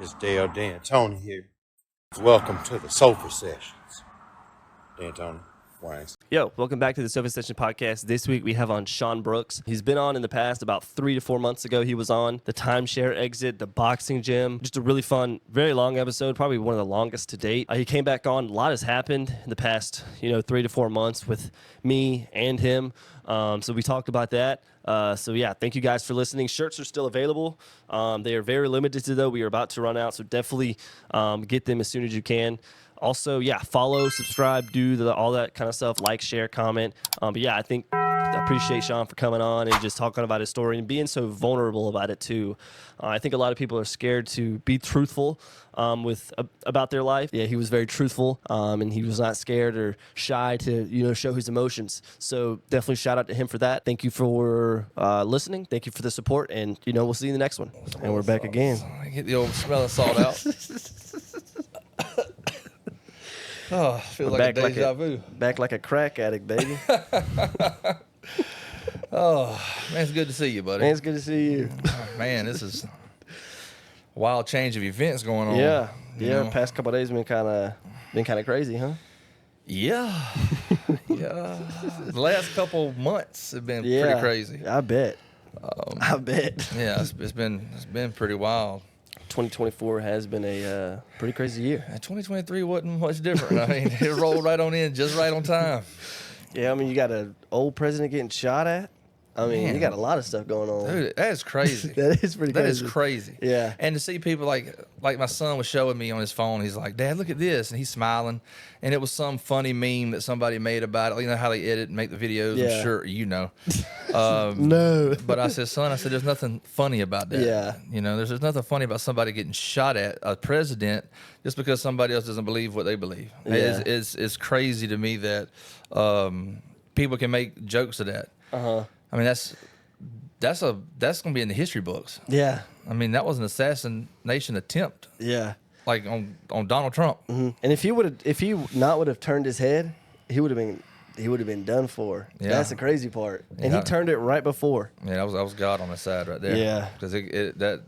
It's Dale D'Antoni here. Welcome to the Sofa Sessions. D'Antoni, Wines. Yo, welcome back to the Sofa Session Podcast. This week we have on Shawn Brooks. He's been on in the past. About 3 to 4 months ago, he was on the timeshare exit, the boxing gym. Just a really fun, very long episode, probably one of the longest to date. He came back on. A lot has happened in the past, 3 to 4 months with me and him. So we talked about that. Thank you guys for listening. Shirts are still available. They are very limited though. We are about to run out, so definitely get them as soon as you can. Also, follow, subscribe, do all that kind of stuff, like, share, comment. I appreciate Shawn for coming on and just talking about his story and being so vulnerable about it too. I think a lot of people are scared to be truthful about their life. Yeah, he was very truthful, and he was not scared or shy to show his emotions. So definitely shout out to him for that. Thank you for listening. Thank you for the support, and we'll see you in the next one. And we're back again. Get the old smell of salt out. Oh, I feel like a deja vu. Back like a crack addict, baby. Oh, man, it's good to see you, buddy. Man, it's good to see you. Oh, man, this is a wild change of events going on. Yeah. The past couple of days been kind of crazy, huh? Yeah. Yeah. The last couple months have been pretty crazy. I bet. I bet. Yeah, it's been pretty wild. 2024 has been a pretty crazy year. 2023 wasn't much different. I mean, it rolled right on in, just right on time. Yeah, I mean, you got an old president getting shot at. I mean, you got a lot of stuff going on. Dude, that is crazy. That is pretty crazy. That is crazy. Yeah. And to see people like my son was showing me on his phone, he's like, "Dad, look at this," and he's smiling, and it was some funny meme that somebody made about it. You know how they edit and make the videos. Yeah. I'm sure you know. No. But I said, son, there's nothing funny about that. Yeah. There's nothing funny about somebody getting shot at, a president, just because somebody else doesn't believe what they believe. Yeah. It's crazy to me that people can make jokes of that. Uh-huh. I mean, that's going to be in the history books. Yeah. I mean, that was an assassination attempt. Yeah. Like on Donald Trump. Mm-hmm. And if he would have turned his head, he would have been done for. Yeah. That's the crazy part. And he turned it right before. Yeah, that was God on his side right there. Yeah. Because that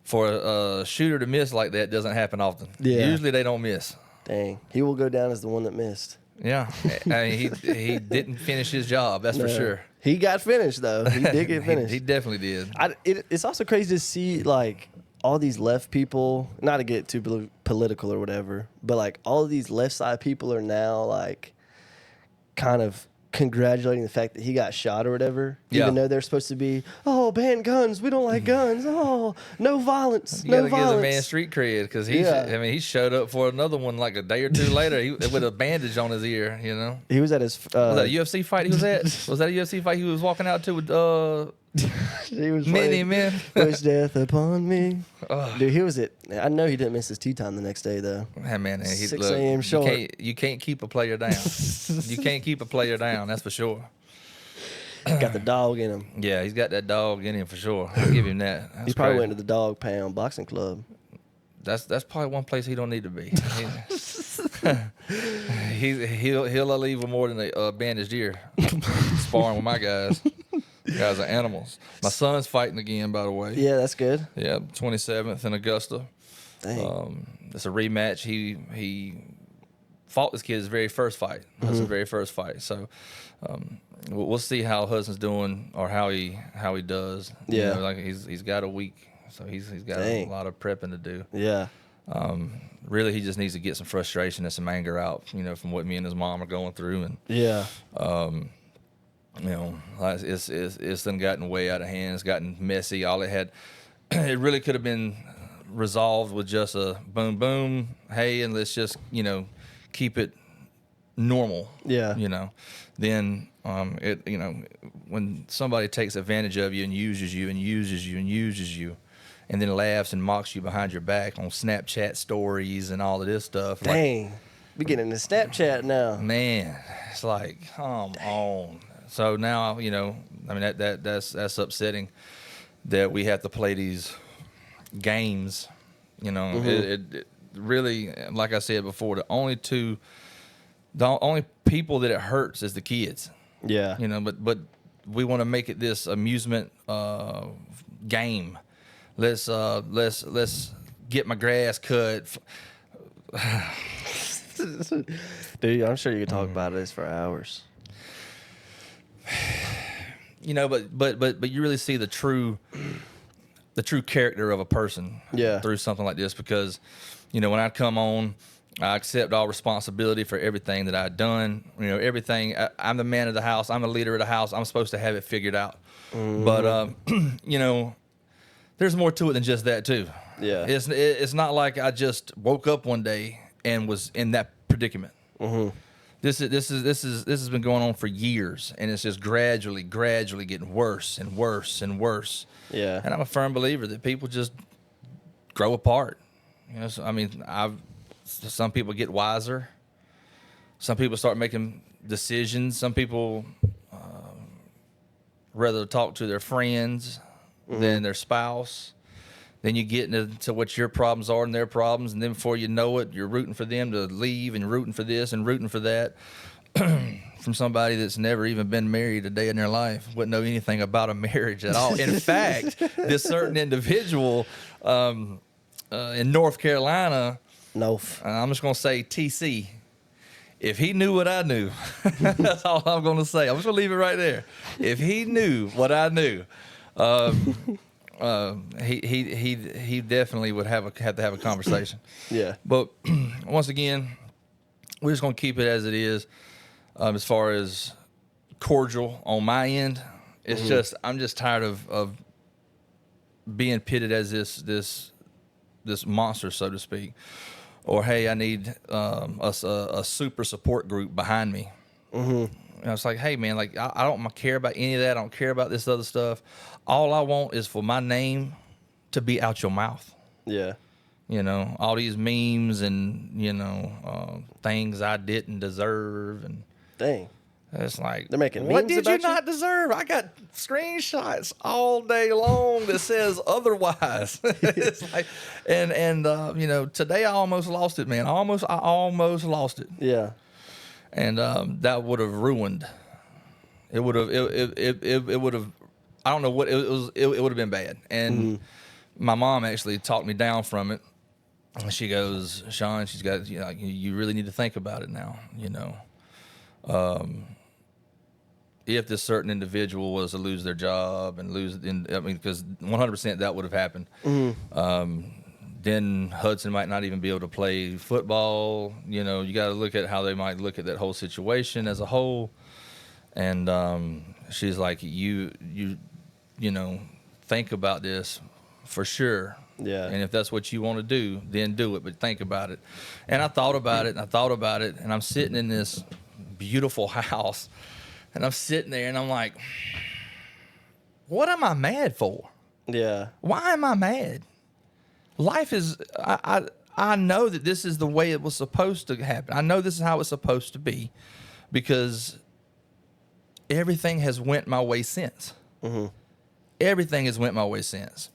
for a shooter to miss like that doesn't happen often. Yeah. Usually they don't miss. Dang. He will go down as the one that missed. Yeah. I mean, he didn't finish his job, that's for sure. He got finished, though. He did get finished. He definitely did. It's also crazy to see, like, all these left people, not to get too political or whatever, but, like, all of these left side people are now, like, kind of congratulating the fact that he got shot or whatever, even though they're supposed to be, oh, ban guns, we don't like guns, oh, no violence, You no gotta violence. give the man street cred because he showed up for another one like a day or two later with a bandage on his ear, He was at his... was that a UFC fight he was at? Was that a UFC fight he was walking out to with he was many men? Wish death upon me. Dude, he was I know he didn't miss his tea time the next day, though. Hey, man, 6 a.m. short. You can't keep a player down. You can't keep a player down, that's for sure. Got the dog in him. Yeah, he's got that dog in him for sure. I'll give him that. That's He probably crazy. went to the Dog Pound Boxing Club. That's probably one place he don't need to be. He'll leave with more than a bandaged ear. Sparring with my guys. Guys are animals. My son's fighting again, by the way. Yeah, that's good. Yeah, 27th in Augusta. Dang. It's a rematch. He fought this kid his very first fight. That's his very first fight. So we'll see how Hudson's doing or how he does. Yeah. Like he's got a week, so he's got a lot of prepping to do. Yeah. Really, he just needs to get some frustration and some anger out, from what me and his mom are going through, and Yeah. it's then gotten way out of hand. It's gotten messy. All it really could have been resolved with just a boom, boom, hey, and let's just keep it normal. Yeah. Then when somebody takes advantage of you and uses you and uses you and uses you, and then laughs and mocks you behind your back on Snapchat stories and all of this stuff. Dang. We getting into Snapchat now. Man, it's like, come on. So now, that's upsetting that we have to play these games. It really, like I said before, the only people that it hurts is the kids. Yeah. But we want to make it this amusement game. Let's get my grass cut. Dude, I'm sure you could talk about this for hours. You know, but you really see the true character of a person through something like this, because, you know, when I come on, I accept all responsibility for everything that I've done. You know, everything. I'm the man of the house. I'm the leader of the house. I'm supposed to have it figured out. But you know, there's more to it than just that too. Yeah. It's not like I just woke up one day and was in that predicament. This has been going on for years, and it's just gradually getting worse and worse and worse. Yeah. And I'm a firm believer that people just grow apart. You know, so, I mean, some people get wiser. Some people start making decisions. Some people rather talk to their friends than their spouse. Then you get into what your problems are and their problems, and then before you know it, you're rooting for them to leave and rooting for this and rooting for that from somebody that's never even been married a day in their life, wouldn't know anything about a marriage at all. In fact, this certain individual in North Carolina, I'm just going to say TC, if he knew what I knew, that's all I'm going to say. I'm just going to leave it right there. If he knew what I knew, he definitely would have to have a conversation. Yeah. But once again, we're just going to keep it as it is. As far as cordial on my end, it's just, I'm just tired of being pitted as this monster, so to speak. Or, hey, I need a super support group behind me. And I was like, hey, man, like I don't care about any of that. I don't care about this other stuff. All I want is for my name to be out your mouth. Yeah. You know, all these memes and, you know, things I didn't deserve. And Dang. it's like, They're making what memes did you about you? not deserve? I got screenshots all day long that says otherwise. It's like, and you know, today I almost lost it, man. I almost lost it. Yeah. And that would have ruined. It would have. It would have. I don't know what it was. It would have been bad. And my mom actually talked me down from it. And she goes, Shawn, she's got, you know, you really need to think about it now. You know, if this certain individual was to lose their job and because 100% that would have happened. Then Hudson might not even be able to play football. You know, you got to look at how they might look at that whole situation as a whole. And she's like, you know, think about this for sure. Yeah. And if that's what you want to do, then do it. But think about it. And I thought about it, and I'm sitting in this beautiful house, and I'm sitting there, and I'm like, what am I mad for? Yeah. Why am I mad? Life is, I know that this is the way it was supposed to happen. I know this is how it's supposed to be, because everything has went my way since. Everything has went my way since.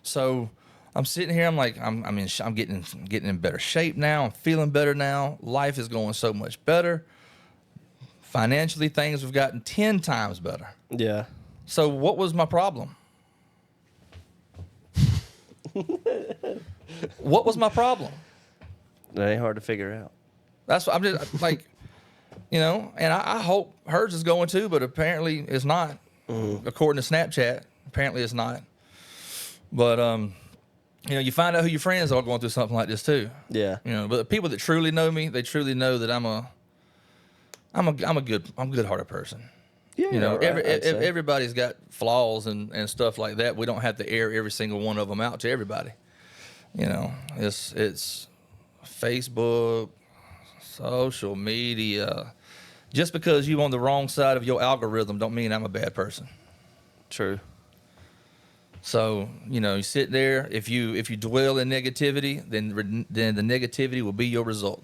So I'm sitting here. I'm like, I'm getting in better shape now. I'm feeling better now. Life is going so much better. Financially, things have gotten 10 times better. Yeah. So what was my problem? What was my problem? That ain't hard to figure out. That's what I'm just like, you know, and I hope hers is going too, but apparently it's not. According to Snapchat, apparently it's not. But you know, you find out who your friends are going through something like this too. Yeah. You know, but the people that truly know me, they truly know that I'm a good-hearted person. Yeah. You know, right, I'd say. everybody's got flaws and stuff like that. We don't have to air every single one of them out to everybody. You know, it's Facebook, social media. Just because you're on the wrong side of your algorithm don't mean I'm a bad person. True. So, you know, you sit there. If you dwell in negativity, then the negativity will be your result.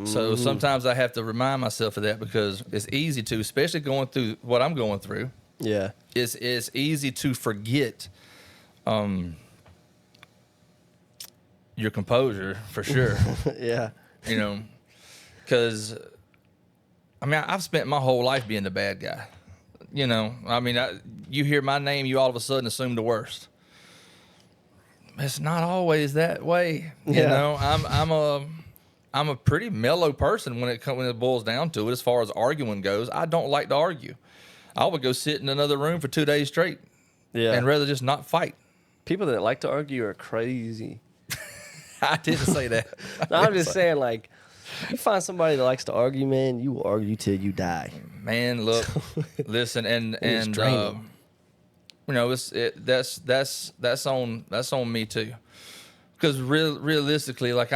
So sometimes I have to remind myself of that, because it's easy to, especially going through what I'm going through. Yeah. It's easy to forget your composure, for sure. Yeah. You know, because, I mean, I've spent my whole life being the bad guy. You know, I mean, you hear my name, you all of a sudden assume the worst. it's not always that way. You Yeah. know, I'm a pretty mellow person when it boils down to it. As far as arguing goes, I don't like to argue. I would go sit in another room for 2 days straight, and rather just not fight. People that like to argue are crazy. I didn't say that. No, I'm just saying, like, you find somebody that likes to argue, man, you will argue till you die. Man, look, listen, and draining. you know, that's on me too. Because realistically, like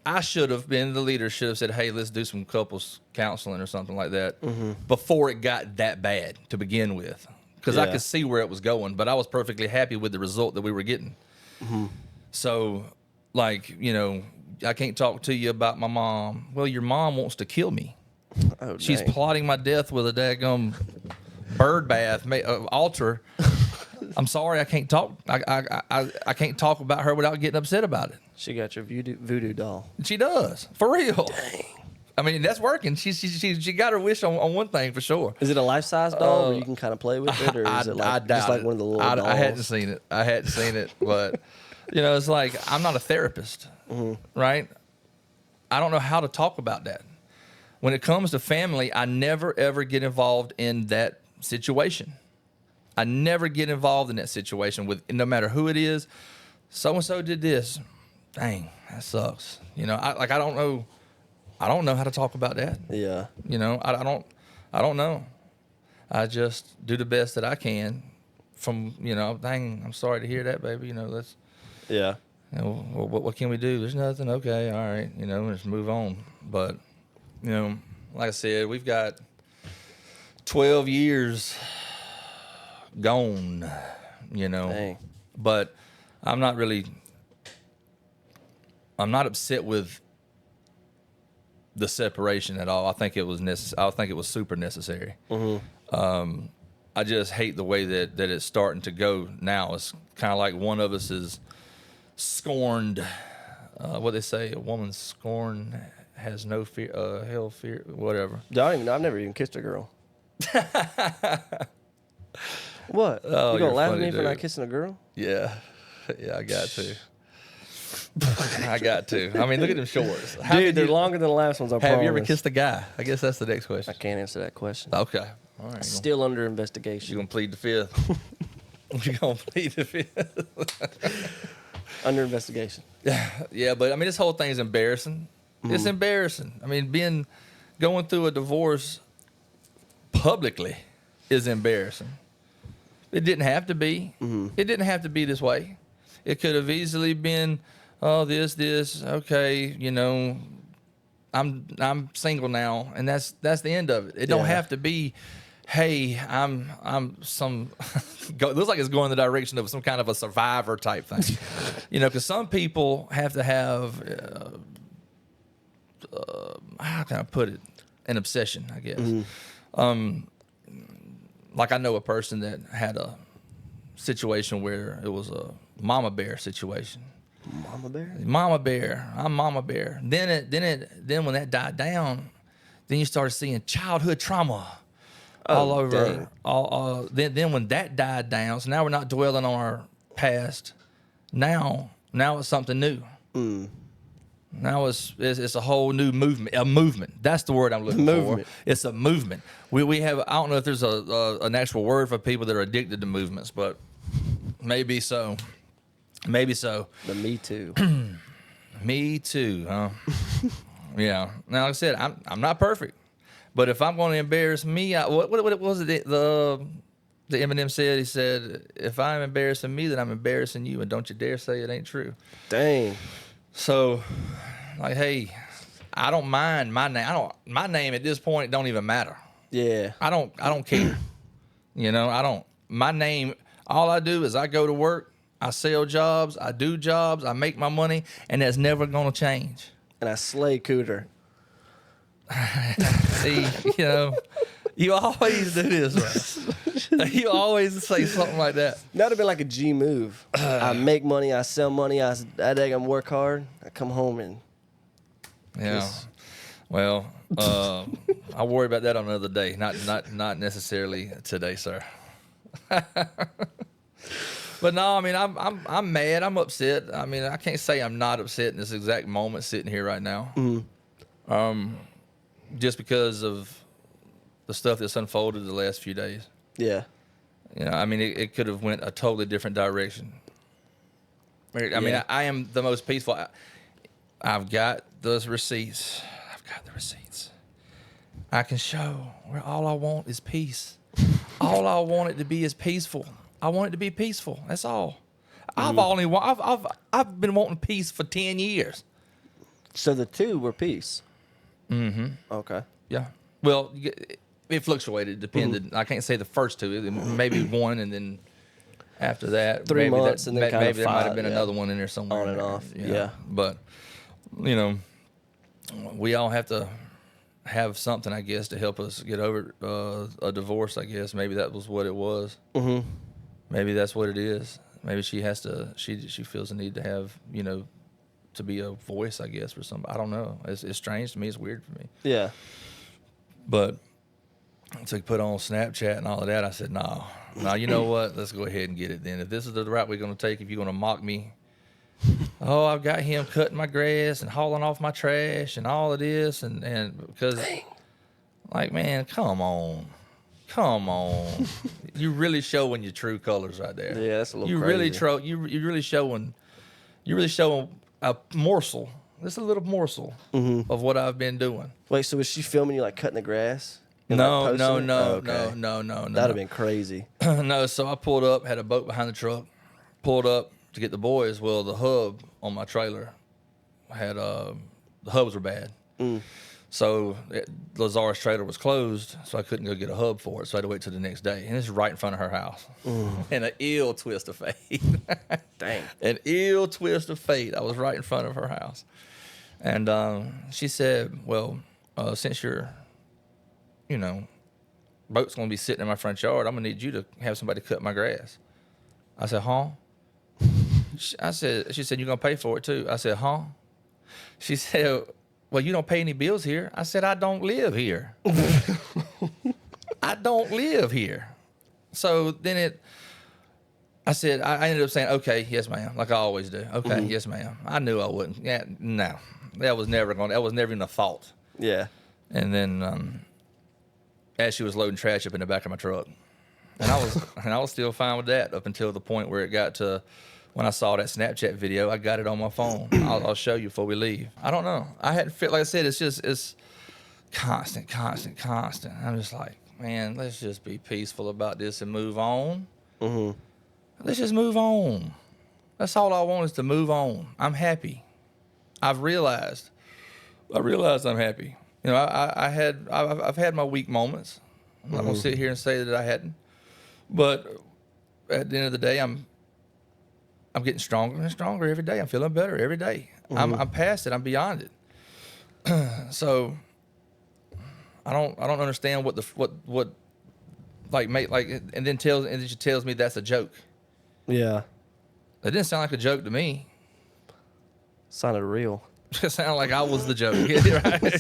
I should have been the leader. Should have said, "Hey, let's do some couples counseling or something like that," before it got that bad to begin with. Because I could see where it was going, but I was perfectly happy with the result that we were getting. So, like, you know, I can't talk to you about my mom. Well, your mom wants to kill me. Oh, She's dang. plotting my death with a daggum bird bath altar. I'm sorry, I can't talk. I can't talk about her without getting upset about it. She got your voodoo doll. She does, for real. Dang. I mean, that's working. She got her wish on one thing for sure. Is it a life-size doll where you can kind of play with it, or is it like just like one of the little dolls? I hadn't seen it, but you know, it's like I'm not a therapist, right? I don't know how to talk about that. When it comes to family, I never ever get involved in that situation. I never get involved in that situation with no matter who it is. So and so did this. Dang, that sucks. You know, I don't know. I don't know how to talk about that. Yeah. You know, I don't know. I just do the best that I can. From, you know, dang, I'm sorry to hear that, baby. You know, let's. Yeah. You know, what can we do? There's nothing. Okay, all right. You know, let's move on. But, you know, like I said, we've got 12 years gone. You know, Dang. but I'm not upset with the separation at all. I think it was I think it was super necessary. I just hate the way that it's starting to go now. It's kind of like one of us is scorned. What they say, a woman scorned has no fear, hell fear, whatever. I've never even kissed a girl. What? Oh, you you're gonna laugh at funny, me for dude. not kissing a girl? Yeah, I got to. I got to. I mean, look at them shorts. Dude, they're longer than the last ones, I promise. Have you ever kissed a guy? I guess that's the next I question. can't answer that question. Okay. All right. Still under You're investigation. going to plead the fifth. You're going to plead the fifth. Under investigation. Yeah, but I mean, this whole thing's embarrassing. It's embarrassing. I mean, going through a divorce publicly is embarrassing. It didn't have to be. It didn't have to be this way. It could have easily been, oh, this, okay, you know, I'm single now, and that's the end of it. It don't have to be, hey, I'm some looks like it's going in the direction of some kind of a survivor type thing. You know, because some people have to have how can I put it? An obsession, I guess. Like I know a person that had a situation where it was a mama bear situation. Mama bear? Mama bear. I'm mama bear. Then when that died down, then you started seeing childhood trauma all over. Dang. Then when that died down, so now we're not dwelling on our past. Now it's something new. Now it's a whole new movement. A movement. That's the word I'm looking for. It's a movement. We have. I don't know if there's an actual word for people that are addicted to movements, but maybe so. Maybe so. The Me Too. Me too, huh? Yeah. Now, like I said, I'm not perfect, but if I'm going to embarrass me, what was it? The Eminem said. He said, "If I'm embarrassing me, then I'm embarrassing you, and don't you dare say it ain't true." Dang. So, like, hey, I don't mind my name. My name at this point don't even matter. Yeah. I don't care. You know, I don't. My name. All I do is I go to work. I sell jobs, I do jobs, I make my money, and that's never gonna change. And I slay cooter. See, you know, you always do this, right? You always say something like that. That'd have been like a G move. I make money, I sell money, I work hard, I come home and Yeah. Well, I'll worry about that on another day. Not necessarily today, sir. But no, I mean, I'm mad. I'm upset. I mean, I can't say I'm not upset in this exact moment sitting here right now. Just because of the stuff that's unfolded the last few days. Yeah. You know, I mean, it could have went a totally different direction. I mean, I am the most peaceful. I've got those receipts. I've got the receipts. I can show where all I want is peace. All I want it to be is peaceful. I want it to be peaceful. That's all. I've been wanting peace for 10 years. So the two were peace. Mm-hmm. Okay. Yeah. Well, it fluctuated. It depended. I can't say the first two. Maybe one, and then after that, 3 maybe months, and then kind of maybe there might have 5, been another one in there somewhere. On and off. Yeah. But you know, we all have to have something, I guess, to help us get over a divorce. I guess maybe that was what it was. Mm-hmm. Maybe that's what it is. Maybe she has to. She feels the need to have, you know, to be a voice, I guess, for somebody. I don't know. It's strange to me. It's weird for me. Yeah. But to put on Snapchat and all of that, I said, no. You know what? Let's go ahead and get it then. If this is the route we're going to take, if you're going to mock me, oh, I've got him cutting my grass and hauling off my trash and all of this, and because, like, man, come on. You really showing your true colors right there. Yeah, that's a little crazy. crazy. You really showing a morsel. Just a little morsel of what I've been doing. Wait, so was she filming you like cutting the grass? And, No. like, posting it? No. That'd have been crazy. No, so I pulled up, had a boat behind the truck, pulled up to get the boys. Well, the hub on my trailer had the hubs were bad. So Lazar's trailer was closed, so I couldn't go get a hub for it. So I had to wait till the next day. And it's right in front of her house. And an ill twist of fate. Dang. An ill twist of fate. I was right in front of her house. And she said, well, since your, boat's going to be sitting in my front yard, I'm going to need you to have somebody cut my grass. I said, huh? She said, you're going to pay for it too. I said, huh? She said, well, you don't pay any bills here. I said, I don't live here. I don't live here. So then I said, I ended up saying, okay, yes, ma'am, like I always do. Okay, yes, ma'am. I knew I wouldn't. Yeah, no, that was never even a thought. Yeah. And then as she was loading trash up in the back of my truck, and I was still fine with that up until the point where it got to when I saw that Snapchat video. I got it on my phone. I'll show you before we leave. I don't know. I hadn't fit, like I said, it's constant. I'm just like, man, let's just be peaceful about this and move on. Let's just move on. That's all I want is to move on. I'm happy. I've realized I'm happy. You know, I've had my weak moments. I'm not gonna sit here and say that I hadn't. But at the end of the day, I'm getting stronger and stronger every day. I'm feeling better every day. I'm past it. I'm beyond it. So I don't understand what and then she tells me that's a joke. Yeah. That didn't sound like a joke to me. Sounded real. It sounded like I was the joke. Right?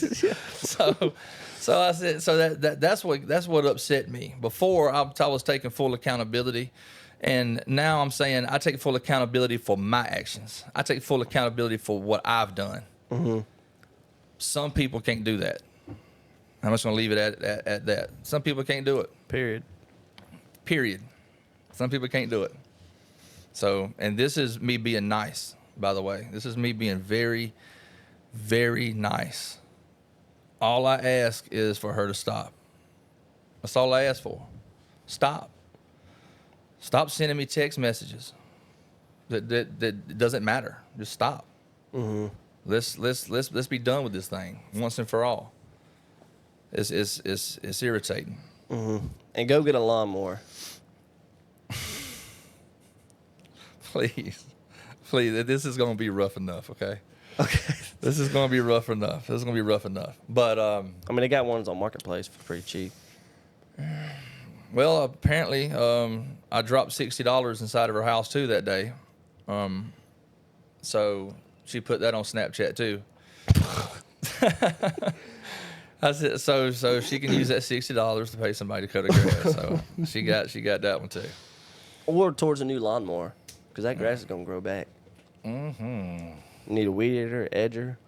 So I said, that's what upset me. Before I was taking full accountability. And now I'm saying I take full accountability for my actions. I take full accountability for what I've done. Some people can't do that. I'm just going to leave it at that. Some people can't do it. Period. Some people can't do it. So, and this is me being nice, by the way. This is me being very, very nice. All I ask is for her to stop. That's all I ask for. Stop. Stop sending me text messages. That doesn't matter. Just stop. Let's be done with this thing once and for all. It's irritating. And go get a lawnmower. Please. This is gonna be rough enough. Okay. This is gonna be rough enough. But I mean, they got ones on Marketplace for pretty cheap. Well, apparently, I dropped $60 inside of her house too that day. So she put that on Snapchat too. I said, so she can use that $60 to pay somebody to cut her grass. So she got that one too. Or towards a new lawnmower, because that grass is gonna grow back. You need a weed eater, edger.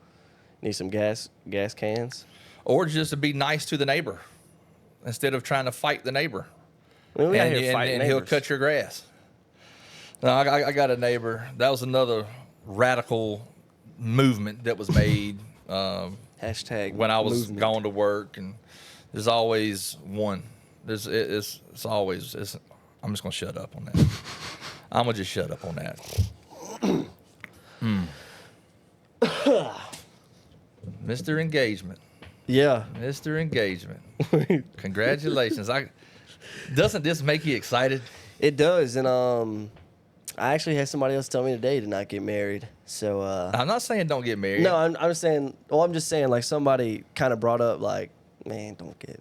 Need some gas cans. Or just to be nice to the neighbor instead of trying to fight the neighbor. I mean, we out and here fighting and he'll neighbors. cut your grass. No, I got a neighbor. That was another radical movement that was made Hashtag when I was movement. going to work, and there's always one. It's always. I'm just gonna shut up on that. I'm gonna just shut up on that. Mr. Engagement. Yeah. Mr. Engagement. Congratulations. Doesn't this make you excited? It does, and I actually had somebody else tell me today to not get married. So I'm not saying don't get married. no, I'm saying. Well, I'm just saying like somebody kind of brought up like, man, don't get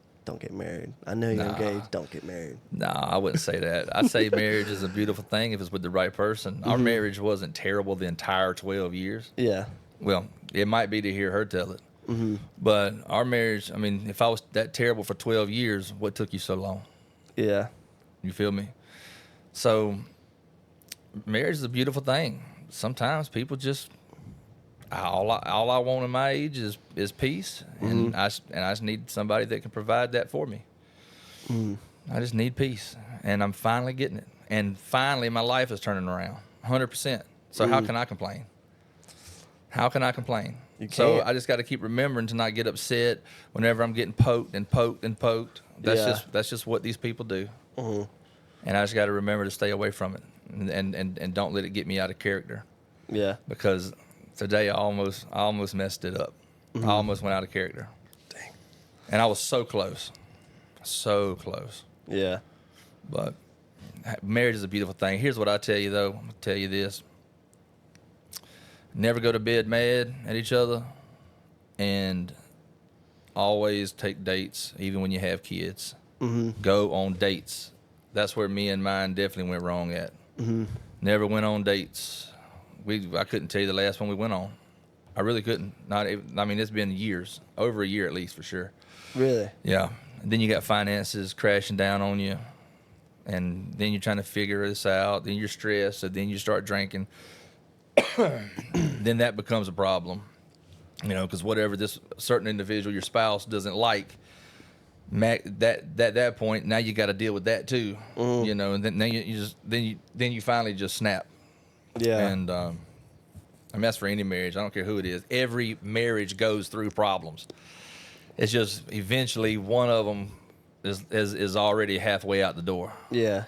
married. I know you're engaged. Don't get married. No, I wouldn't say that. I say marriage is a beautiful thing if it's with the right person. Our marriage wasn't terrible the entire 12 years. Yeah. Well, it might be to hear her tell it. But our marriage, I mean, if I was that terrible for 12 years, what took you so long? Yeah. You feel me? So marriage is a beautiful thing. Sometimes people just all I want in my age is peace, and I just need somebody that can provide that for me. I just need peace, and I'm finally getting it. And finally, my life is turning around, 100%. So how can I complain? How can I complain? You can't. So I just got to keep remembering to not get upset whenever I'm getting poked and poked and poked. That's just what these people do. And I just got to remember to stay away from it, and don't let it get me out of character. Yeah. Because today I almost messed it up. I almost went out of character. Dang. And I was so close. So close. Yeah. But marriage is a beautiful thing. Here's what I tell you, though. I'm going to tell you this. Never go to bed mad at each other, and always take dates, even when you have kids. Go on dates. That's where me and mine definitely went wrong at. Never went on dates. I couldn't tell you the last one we went on. I really couldn't. It's been years, over a year at least for sure. Really? Yeah. And then you got finances crashing down on you, and then you're trying to figure this out. Then you're stressed, and then you start drinking. Then that becomes a problem, because whatever this certain individual, your spouse, doesn't like, that point, now you got to deal with that too, and then you finally just snap. Yeah. And that's for any marriage. I don't care who it is. Every marriage goes through problems. It's just eventually one of them is already halfway out the door. Yeah.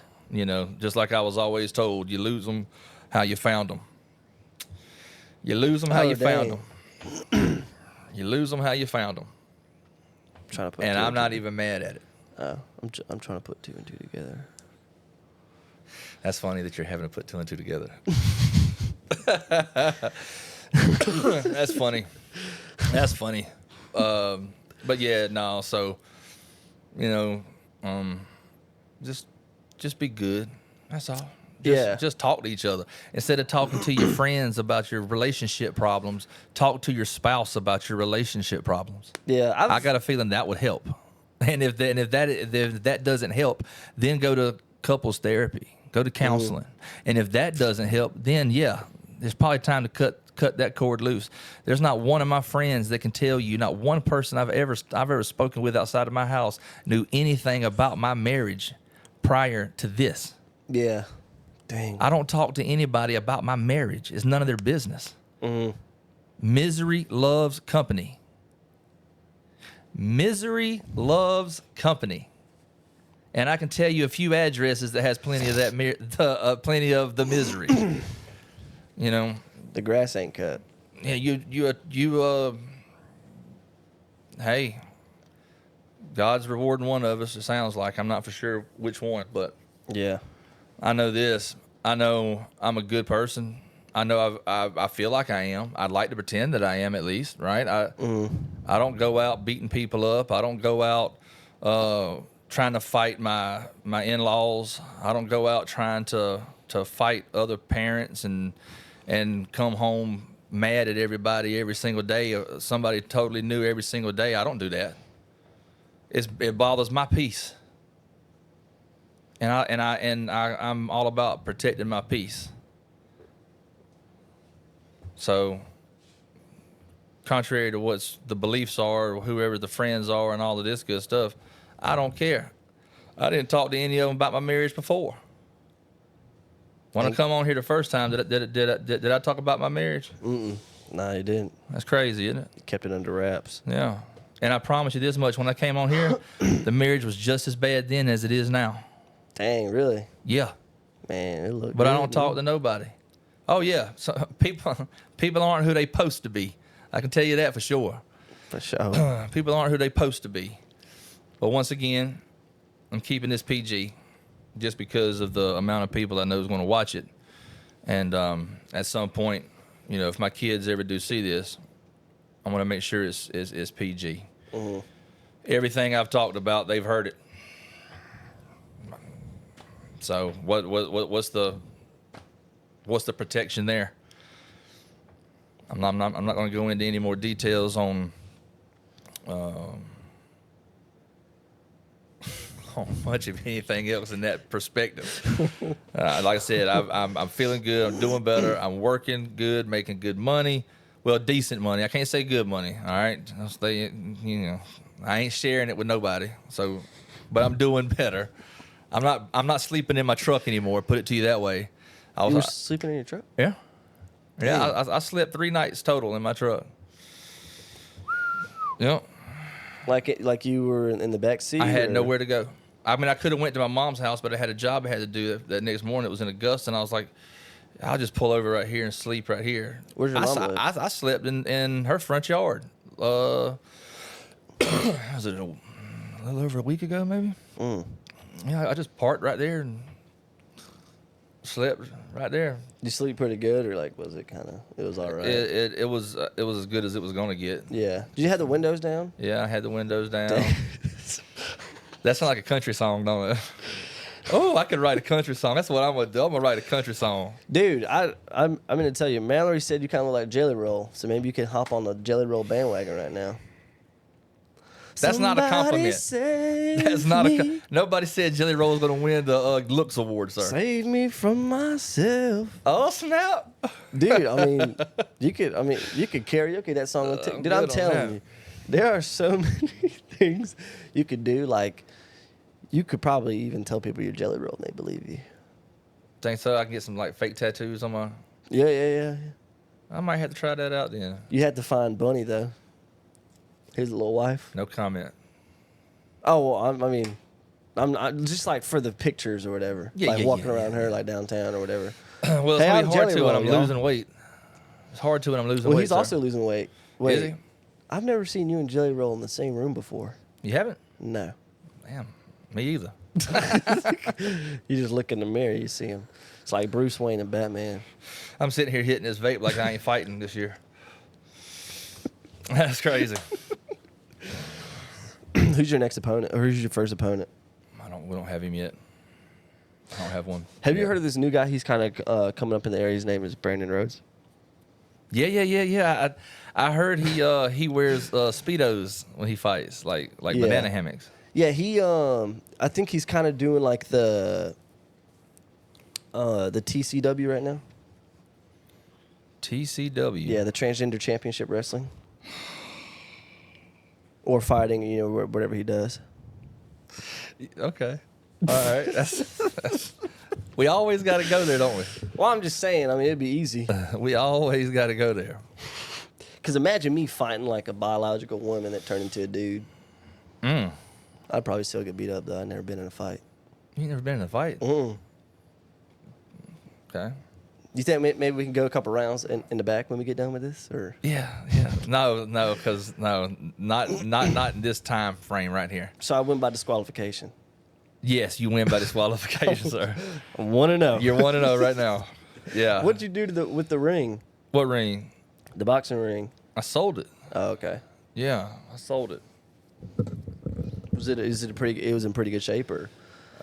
Just like I was always told, you lose them how you found them. You lose them how you found them. You lose them how you found them. Trying to put And two I'm and not two. even mad at it. I'm trying to put two and two together. That's funny that you're having to put two and two together. That's funny. That's funny. But yeah, no. So, just be good. That's all. Just talk to each other. Instead of talking to your friends about your relationship problems, talk to your spouse about your relationship problems. Yeah. I got a feeling that would help. And if that doesn't help, then go to couples therapy, go to counseling. And if that doesn't help, then there's probably time to cut that cord loose. There's not one of my friends that can tell you, not one person I've ever spoken with outside of my house knew anything about my marriage prior to this. Yeah. Dang. I don't talk to anybody about my marriage. It's none of their business. Misery loves company. Misery loves company. And I can tell you a few addresses that has plenty of that, plenty of the misery. The grass ain't cut. Yeah, hey, God's rewarding one of us. It sounds like. I'm not for sure which one, but Yeah. I know this. I know I'm a good person. I know I feel like I am. I'd like to pretend that I am at least, right? I don't go out beating people up. I don't go out trying to fight my in-laws. I don't go out trying to fight other parents and come home mad at everybody every single day. Somebody totally new every single day. I don't do that. It bothers my peace. I'm all about protecting my peace. So, contrary to what the beliefs are, or whoever the friends are, and all of this good stuff, I don't care. I didn't talk to any of them about my marriage before. When I come on here the first time, did I talk about my marriage? No, you didn't. That's crazy, isn't it? You kept it under wraps. Yeah. And I promise you this much: when I came on here, the marriage was just as bad then as it is now. Dang, really? Yeah. Man, it looked But good, I don't talk to nobody. Oh yeah, so people aren't who they supposed to be. I can tell you that for sure. For sure. People aren't who they supposed to be. But once again, I'm keeping this PG, just because of the amount of people I know is going to watch it. And at some point, you know, if my kids ever do see this, I want to make sure it's PG. Mm-hmm. Everything I've talked about, they've heard it. So what's the protection there? I'm not going to go into any more details on much of anything else in that perspective. Like I said, I'm feeling good. I'm doing better. I'm working good, making good money. Well, decent money. I can't say good money. All right, I'll stay. You know, I ain't sharing it with nobody. So, but I'm doing better. I'm not sleeping in my truck anymore. Put it to you that way. You were sleeping in your truck? Yeah. Yeah, I slept 3 nights total in my truck. Yep. Like you were in the back seat? I had nowhere to go. I mean, I could have went to my mom's house, but I had a job I had to do that next morning. It was in Augusta, and I was like, I'll just pull over right here and sleep right here. Where's your mom live? I slept in her front yard. Was it a little over a week ago, maybe? Yeah, I just parked right there and slept right there. Did you sleep pretty good, or like was it kind of? It was all right. It was as good as it was gonna get. Yeah. Did you have the windows down? Yeah, I had the windows down. That sounds like a country song, don't it? Oh, I could write a country song. That's what I'm gonna do. I'm gonna write a country song. Dude, I'm gonna tell you, Mallory said you kind of look like Jelly Roll, so maybe you could hop on the Jelly Roll bandwagon right now. That's not a compliment. That's not nobody said Jelly Roll is gonna win the looks award, sir. Save me from myself. Oh snap, dude! I mean, you could karaoke that song. Dude, I'm telling you, there are so many things you could do. Like, you could probably even tell people you're Jelly Roll and they believe you. Think so? I can get some like fake tattoos on my. Yeah. I might have to try that out then. You had to find Bunny though. His little wife. No comment. Oh, well, I mean, I'm just like for the pictures or whatever. Yeah, walking around her like downtown or whatever. Well, it's really hard to when I'm losing weight. It's hard to when I'm losing weight. Well, he's also losing weight. Wait, is he? I've never seen you and Jelly Roll in the same room before. You haven't? No. Damn, me either. You just look in the mirror, you see him. It's like Bruce Wayne and Batman. I'm sitting here hitting this vape like I ain't fighting this year. That's crazy. Who's your next opponent, or who's your first opponent? We don't have him yet. I don't have one. Have you heard of this new guy? He's kind of coming up in the area. His name is Brandon Rhodes. Yeah. I heard he wears Speedos when he fights, like banana hammocks. Yeah, I think he's kind of doing like the TCW right now. TCW. Yeah, the Transgender Championship Wrestling. Or fighting, you know, whatever he does. Okay. All right. That's we always got to go there, don't we? Well, I'm just saying. I mean, it'd be easy. We always got to go there. Because imagine me fighting like a biological woman that turned into a dude. I'd probably still get beat up, though. I've never been in a fight. You never been in a fight? Okay. You think maybe we can go a couple rounds in the back when we get done with this, or? Yeah. No, because not in this time frame right here. So I win by disqualification. Yes, you win by disqualification, sir. I'm 1-0. You're 1-0 right now. Yeah. What'd you do with the ring? What ring? The boxing ring. I sold it. Oh, okay. Yeah, I sold it. It was in pretty good shape, or?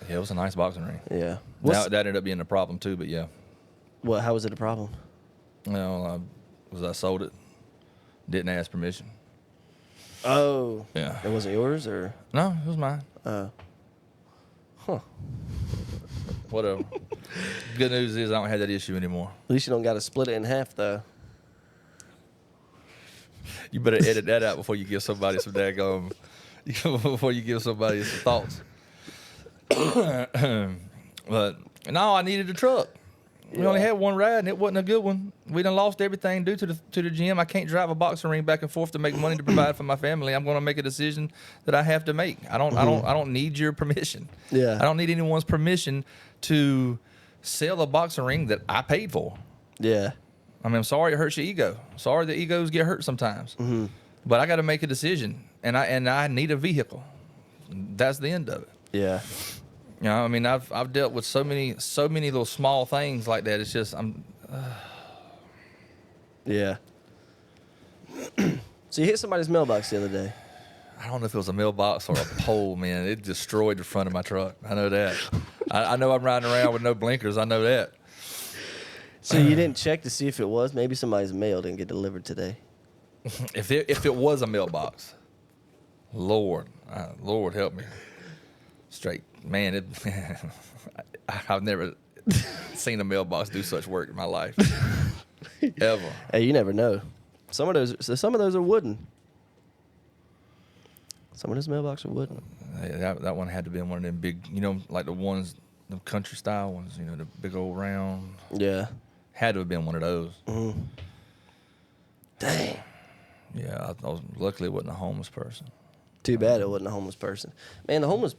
Yeah, it was a nice boxing ring. Yeah. That ended up being a problem too, but yeah. Well, how was it a problem? Well, I sold it. Didn't ask permission. Oh. Yeah. It wasn't yours, or? No, it was mine. Huh. Whatever. Good news is I don't have that issue anymore. At least you don't got to split it in half, though. You better edit that out before you give somebody some daggone. Before you give somebody some thoughts. But no, I needed a truck. We only had one ride, and it wasn't a good one. We done lost everything due to the gym. I can't drive a boxing ring back and forth to make money to provide for my family. I'm going to make a decision that I have to make. I don't need your permission. Yeah. I don't need anyone's permission to sell a boxing ring that I paid for. Yeah. I mean, I'm sorry it hurts your ego. Sorry that egos get hurt sometimes. Mm-hmm. But I got to make a decision, and I need a vehicle. That's the end of it. Yeah. You know, I mean, I've dealt with so many little small things like that. It's just Yeah. So you hit somebody's mailbox the other day. I don't know if it was a mailbox or a pole, man. It destroyed the front of my truck. I know that. I know I'm riding around with no blinkers. I know that. So you didn't check to see if it was? Maybe somebody's mail didn't get delivered today. If it was a mailbox, Lord help me. Straight, man. I've never seen a mailbox do such work in my life, ever. Hey, you never know. Some of those are wooden. Some of those mailboxes are wooden. Hey, that one had to be one of them big, like the ones, the country style ones, the big old round. Yeah. Had to have been one of those. Mm-hmm. Dang. Yeah, luckily it wasn't a homeless person. Too bad it wasn't a homeless person. Man, the homeless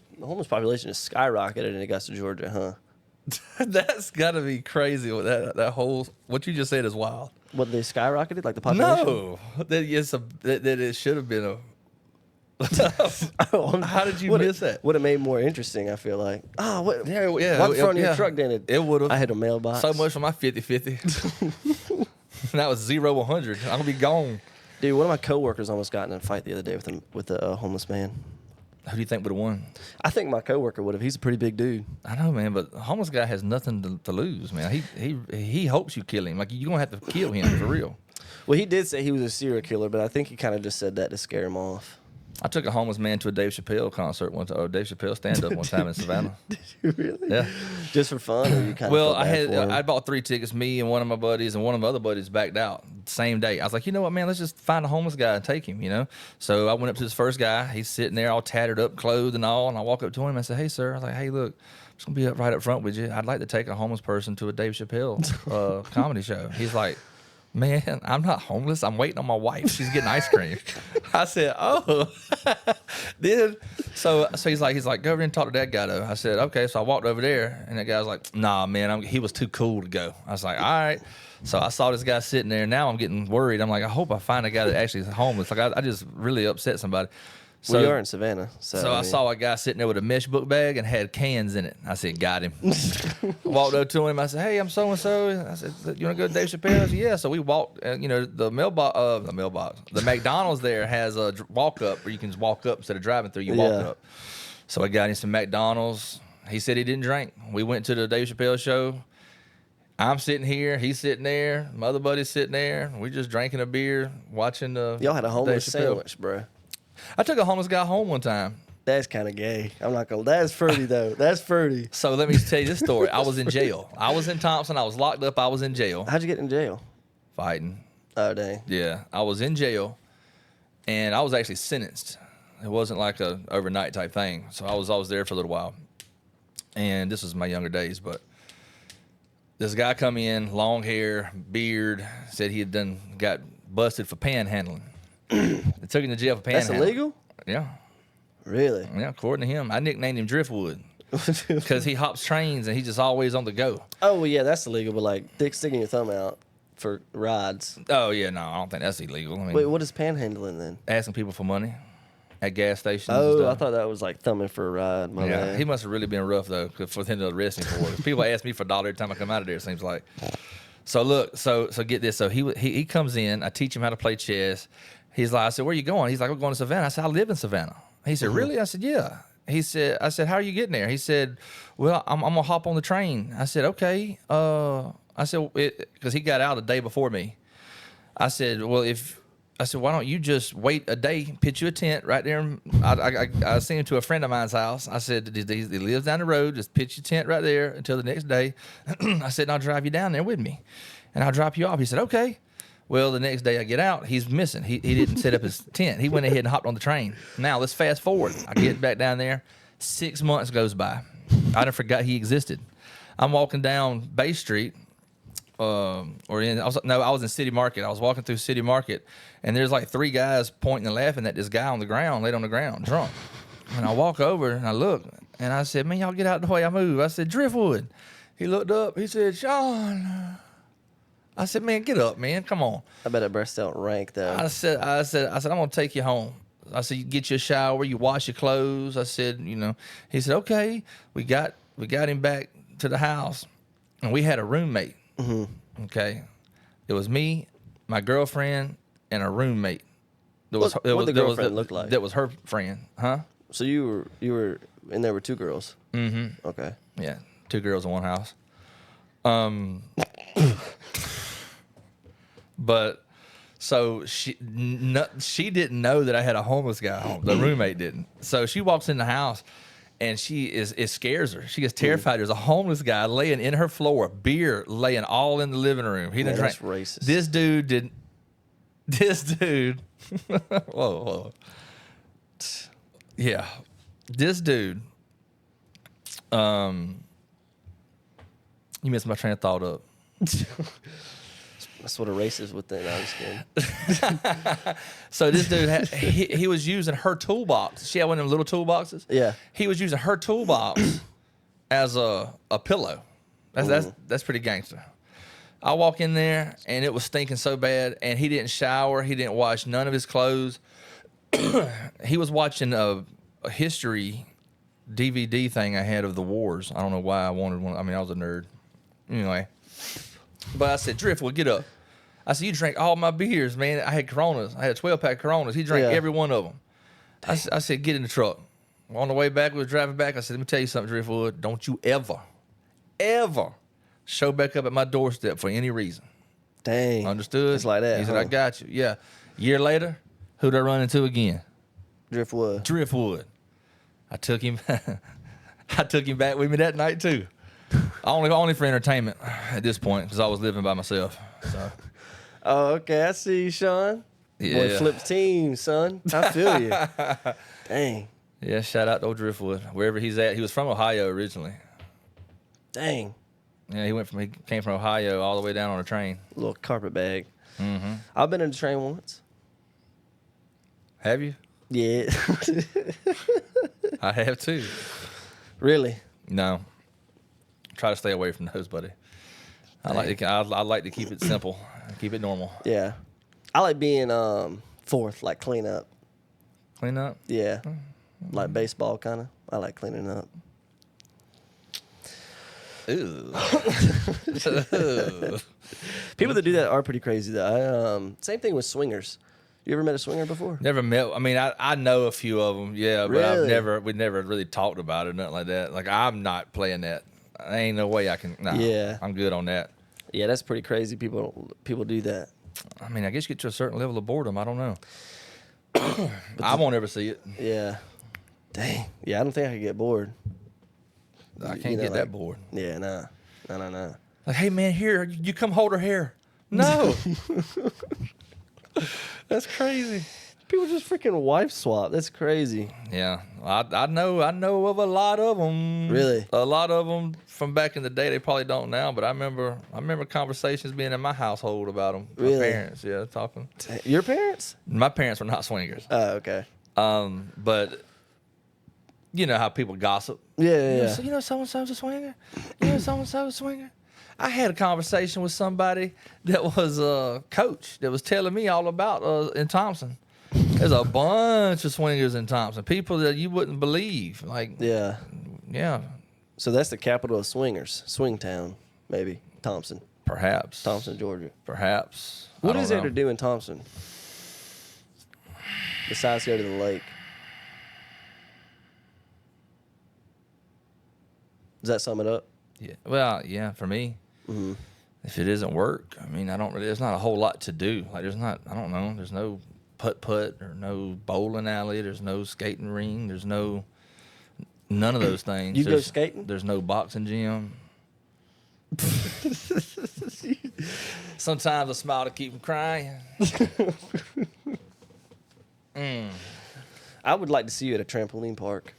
population has skyrocketed in Augusta, Georgia, huh? That's got to be crazy. That whole what you just said is wild. What, they skyrocketed, like the population? No, that it should have been a. How did you miss that? Would have made more interesting, I feel like. Oh, what? Yeah. What front of your truck did it would have. I had a mailbox. So much for my 50-50. That was 0-100. I'm gonna be gone. Dude, one of my coworkers almost got in a fight the other day with a homeless man. Who do you think would have won? I think my coworker would have. He's a pretty big dude. I know, man, but a homeless guy has nothing to lose, man. He hopes you kill him. Like, you're gonna have to kill him for real. Well, he did say he was a serial killer, but I think he kind of just said that to scare him off. I took a homeless man to a Dave Chappelle concert one time, or Dave Chappelle stand-up one time in Savannah. Did you really? Yeah. Just for fun, or you kind of Well, felt bad for him? I bought 3 tickets. Me and one of my buddies and one of my other buddies backed out same day. I was like, you know what, man? Let's just find a homeless guy and take him. So I went up to this first guy. He's sitting there all tattered up, clothed and all. And I walk up to him and I said, hey, sir. I was like, hey, look, I'm just gonna be right up front with you. I'd like to take a homeless person to a Dave Chappelle comedy show. He's like, man, I'm not homeless. I'm waiting on my wife. She's getting ice cream. I said, oh. Then, so he's like, go over and talk to that guy, though. I said, okay. So I walked over there, and that guy was like, nah, man, he was too cool to go. I was like, all right. So I saw this guy sitting there. Now I'm getting worried. I'm like, I hope I find a guy that actually is homeless. Like, I just really upset somebody. So, we are in Savannah. So I saw a guy sitting there with a mesh book bag and had cans in it. I said, got him. Walked up to him. I said, hey, I'm so-and-so. I said, you want to go to Dave Chappelle? I said, yeah. So we walked, the McDonald's there has a walk-up where you can just walk up instead of driving through. You walk up. So I got him some McDonald's. He said he didn't drink. We went to the Dave Chappelle show. I'm sitting here. He's sitting there. My other buddy's sitting there. We just drinking a beer, watching the y'all had a homeless Dave Chappelle. sandwich, bro. I took a homeless guy home one time. That's kind of gay. I'm not gonna. That's fruity though. That's fruity. So let me tell you this story. I was in jail. I was in Thompson. I was locked up. I was in jail. How'd you get in jail? Fighting. Oh dang. Yeah, I was in jail, and I was actually sentenced. It wasn't like a overnight type thing. So I was there for a little while, and this was my younger days. But this guy come in, long hair, beard, said he had got busted for panhandling. They took him to jail for panhandling. That's illegal? Yeah. Really? Yeah, according to him. I nicknamed him Driftwood because he hops trains and he's just always on the go. Oh, well, yeah, that's illegal, but like sticking your thumb out for rides. Oh, yeah, no, I don't think that's illegal. I mean, Wait, what is panhandling then? asking people for money at gas stations and Oh, stuff. I thought that was like thumbing for a ride. My Yeah, bad. he must have really been rough, though, for him to arrest him for it. People ask me for $1 every time I come out of there, it seems like. So, look, so get this. So he comes in. I teach him how to play chess. He's like, I said, where are you going? He's like, we're going to Savannah. I said, I live in Savannah. He said, really? I said, yeah. I said, how are you getting there? He said, well, I'm going to hop on the train. I said, okay. I said, because he got out the day before me. I said, well, I said, why don't you just wait a day, pitch you a tent right there? I sent him to a friend of mine's house. I said, he lives down the road. Just pitch your tent right there until the next day. I said, and I'll drive you down there with me, and I'll drop you off. He said, okay. Well, the next day I get out, he's missing. He didn't set up his tent. He went ahead and hopped on the train. Now let's fast forward. I get back down there. 6 months goes by. I done forgot he existed. I'm walking down Bay Street. I was in City Market. I was walking through City Market, and there's like 3 guys pointing and laughing at this guy on the ground, laid on the ground, drunk. And I walk over and I look, and I said, man, y'all get out the way I move. I said, Driftwood. He looked up. He said, Shawn. I said, man, get up, man. Come on. I bet it burst out rank though. I said, I'm gonna take you home. I said, you get you a shower, you wash your clothes. I said, He said, okay. We got him back to the house, and we had a roommate. Mm-hmm. Okay, it was me, my girlfriend, and a roommate. What the girlfriend looked like? That was her friend, huh? So you were in there with 2 girls. Mm-hmm. Okay. Yeah, 2 girls in one house. But so she didn't know that I had a homeless guy home. The roommate didn't. So she walks in the house, and it scares her. She gets terrified. There's a homeless guy laying in her floor, beer laying all in the living room. He didn't drink. That's racist. This dude. Whoa. Yeah, this dude. You messed my train of thought up. That's what a racist would think. No, I'm just kidding. So this dude, he was using her toolbox. She had one of them little toolboxes. Yeah. He was using her toolbox as a pillow. That's pretty gangster. I walk in there, and it was stinking so bad, and he didn't shower. He didn't wash none of his clothes. He was watching a history DVD thing I had of the wars. I don't know why I wanted one. I mean, I was a nerd. Anyway. But I said, Driftwood, get up. I said, you drank all my beers, man. I had Coronas. I had a 12-pack Coronas. He drank every one of them. I said, get in the truck. On the way back, we was driving back. I said, let me tell you something, Driftwood. Don't you ever show back up at my doorstep for any reason. Dang. Understood? It's like that, He said, I got you. Yeah. Year later, who'd I run into again? Driftwood. I took him back with me that night, too. Only for entertainment at this point, because I was living by myself. So. Oh, okay. I see you, Shawn. Yeah. Boy flips teams, son. I feel you. Dang. Yeah, shout out to old Driftwood, wherever he's at. He was from Ohio originally. Dang. Yeah, he came from Ohio all the way down on a train. Little carpet bag. Mm-hmm. I've been in the train once. Have you? Yeah. I have too. Really? No. Try to stay away from those, buddy. I like to keep it simple, keep it normal. Yeah. I like being fourth, like clean up. Clean up? Yeah. Like baseball kind of. I like cleaning up. Ew. People that do that are pretty crazy though. Same thing with swingers. You ever met a swinger before? Never met. I mean, I know a few of them. Yeah, but Really? we never really talked about it, nothing like that. Like, I'm not playing that. There ain't no way I can. Nah, Yeah. I'm good on that. Yeah, that's pretty crazy. People do that. I mean, I guess you get to a certain level of boredom. I don't know. I won't ever see it. Yeah. Dang. Yeah, I don't think I could get bored. I can't get that bored. Yeah, nah. No. Like, hey, man, here, you come hold her hair. No. That's crazy. People just freaking wife swap. That's crazy. Yeah, I know of a lot of them. Really? A lot of them from back in the day. They probably don't now, but I remember conversations being in my household about them. Really? My parents, yeah, talking. Your parents? My parents were not swingers. Oh, okay. But you know how people gossip. Yeah. You know so-and-so's a swinger? You know so-and-so's a swinger? I had a conversation with somebody that was a coach that was telling me all about in Thompson. There's a bunch of swingers in Thompson. People that you wouldn't believe. Like, Yeah. yeah, So that's the capital of swingers. Swingtown, maybe. Thompson, perhaps. Georgia. Perhaps. What I is don't there to know. do in Thompson? Besides go to the lake. Does that sum it up? Yeah. Well, yeah, for me, if it isn't work, I mean, there's not a whole lot to do. Like, I don't know, there's no putt-putt or no bowling alley. There's no skating ring. There's none of those things. You go skating? There's no boxing gym. Sometimes I smile to keep from crying. I would like to see you at a trampoline park.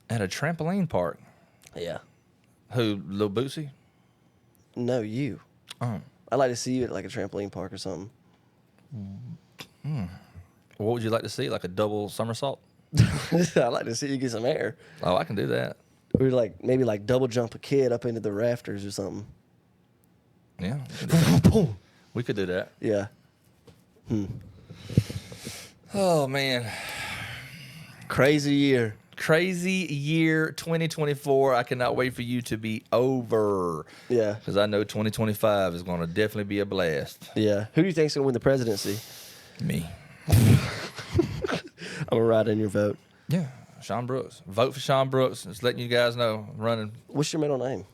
At a trampoline park. Yeah. Who, Lil Boosie? No, you. Oh. I'd like to see you at like a trampoline park or something. What would you like to see? Like a double somersault? I'd like to see you get some air. Oh, I can do that. Or like maybe like double jump a kid up into the rafters or something. Yeah. We could do that. Yeah. Oh, man. Crazy year. Crazy year 2024. I cannot wait for you to be over. Yeah. Because I know 2025 is going to definitely be a blast. Yeah. Who do you think's gonna win the presidency? Me. I'm gonna write in your vote. Yeah. Shawn Brooks. Vote for Shawn Brooks. Just letting you guys know. I'm running What's your middle name?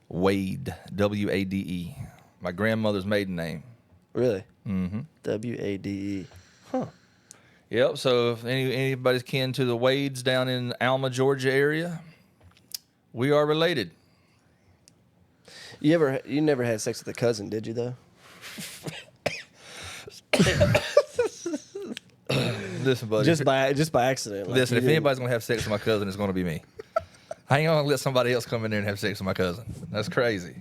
Wade. W-A-D-E. My grandmother's maiden name. Really? Mm-hmm. W-A-D-E. Huh. Yep. So if anybody's kin to the Wades down in Alma, Georgia area, we are related. You never had sex with a cousin, did you though? Listen, buddy. Just by accident. Like, Listen, you if didn't- anybody's gonna have sex with my cousin, it's gonna be me. I ain't gonna let somebody else come in there and have sex with my cousin. That's crazy.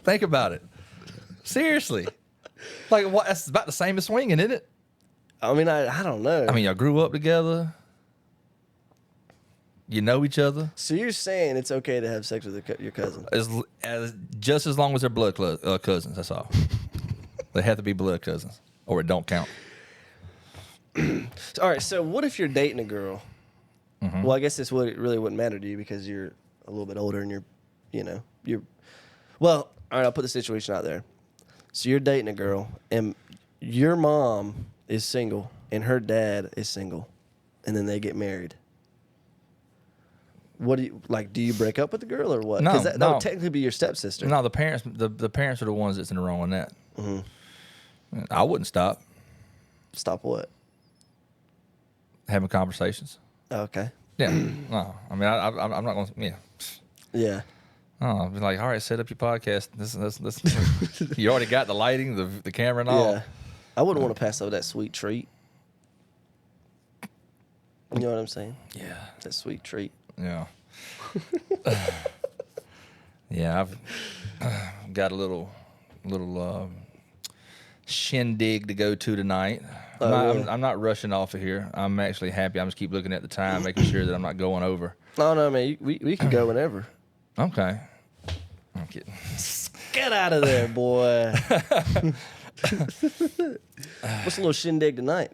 Think about it. Seriously. Like what? That's about the same as swinging, isn't it? I mean, I don't know. I mean, y'all grew up together. You know each other so you're saying it's okay to have sex with your cousin? as just as long as they're blood cousins. That's all. They have to be blood cousins, or it don't count. All right. So what if you're dating a girl? Mm-hmm. Well, I guess this really wouldn't matter to you because you're a little bit older and you're. Well, all right. I'll put the situation out there. So you're dating a girl, and your mom is single, and her dad is single, and then they get married. What do you like? Do you break up with the girl or what? No, Because that no. would technically be your stepsister. No, the parents are the ones that's in the wrong on that. Mm-hmm. I wouldn't stop Stop what? having conversations. Okay. Yeah. No, I mean, I'm not going to. Yeah. Yeah. Oh, I'd be like, all right, set up your podcast. This. You already got the lighting, the camera, and all. Yeah. I wouldn't want to pass over that sweet treat. You know what I'm saying? Yeah. That sweet treat. Yeah. Yeah, I've got a little shindig to go to tonight. Really? I'm not rushing off of here. I'm actually happy. I'm just keep looking at the time, making sure that I'm not going over. No, man. We can go whenever. Okay. I'm kidding. Get out of there, boy. What's a little shindig tonight?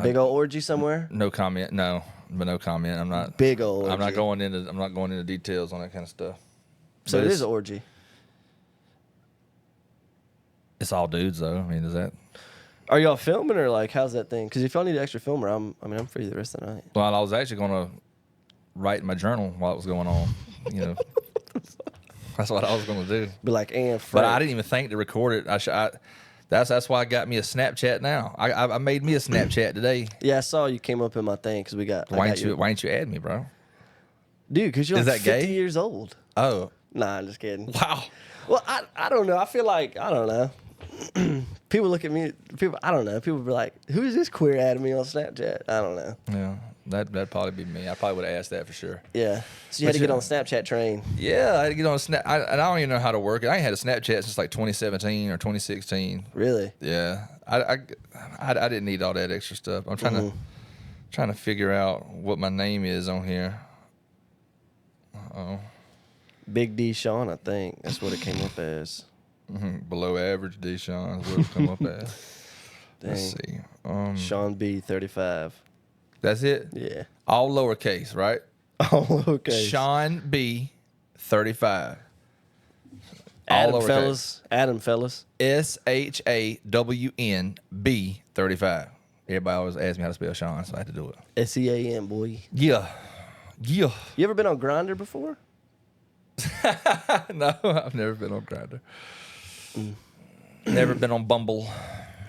Big old orgy somewhere? No comment. No, but no comment. I'm not. Big old orgy. I'm not going into details on that kind of stuff. So But it is an orgy. It's all dudes though. I mean, is that? Are y'all filming or like how's that thing? Because if y'all need an extra filmer, I'm free the rest of the night. Well, I was actually going to write in my journal while it was going on. You know, that's what I was going to do. Be like, and But I didn't even think to record it. That's why I got me a Snapchat now. I made me a Snapchat today. Yeah, I saw you came up in my thing because we got. Why ain't you add me, bro? Dude, because you're Is like that 50 gay? years old. Oh, Nah, I'm just kidding. wow. Well, I don't know. I feel like, I don't know. People look at me, I don't know. People be like, who is this queer adding me on Snapchat? I don't know. Yeah, that'd probably be me. I probably would have asked that for sure. Yeah. So you had to get on the Snapchat train. Yeah, I had to get on a Snap. And I don't even know how to work it. I ain't had a Snapchat since like 2017 or 2016. Really? Yeah, I didn't need all that extra stuff. I'm trying to figure out what my name is on here. Uh-oh. Big D Shawn, I think. That's what it came up as. Below average Deshaun is what it's come up as. Let's see. Shawn B 35. That's it? Yeah. All lowercase, right? Oh, okay. Shawn B 35. Adam all lowercase. fellas. Adam fellas. SHAWN B 35. Everybody always asks me how to spell Shawn, so I had to do it. SEAM, boy. Yeah. Yeah. You ever been on Grindr before? No, I've never been on Grindr. Never been on Bumble.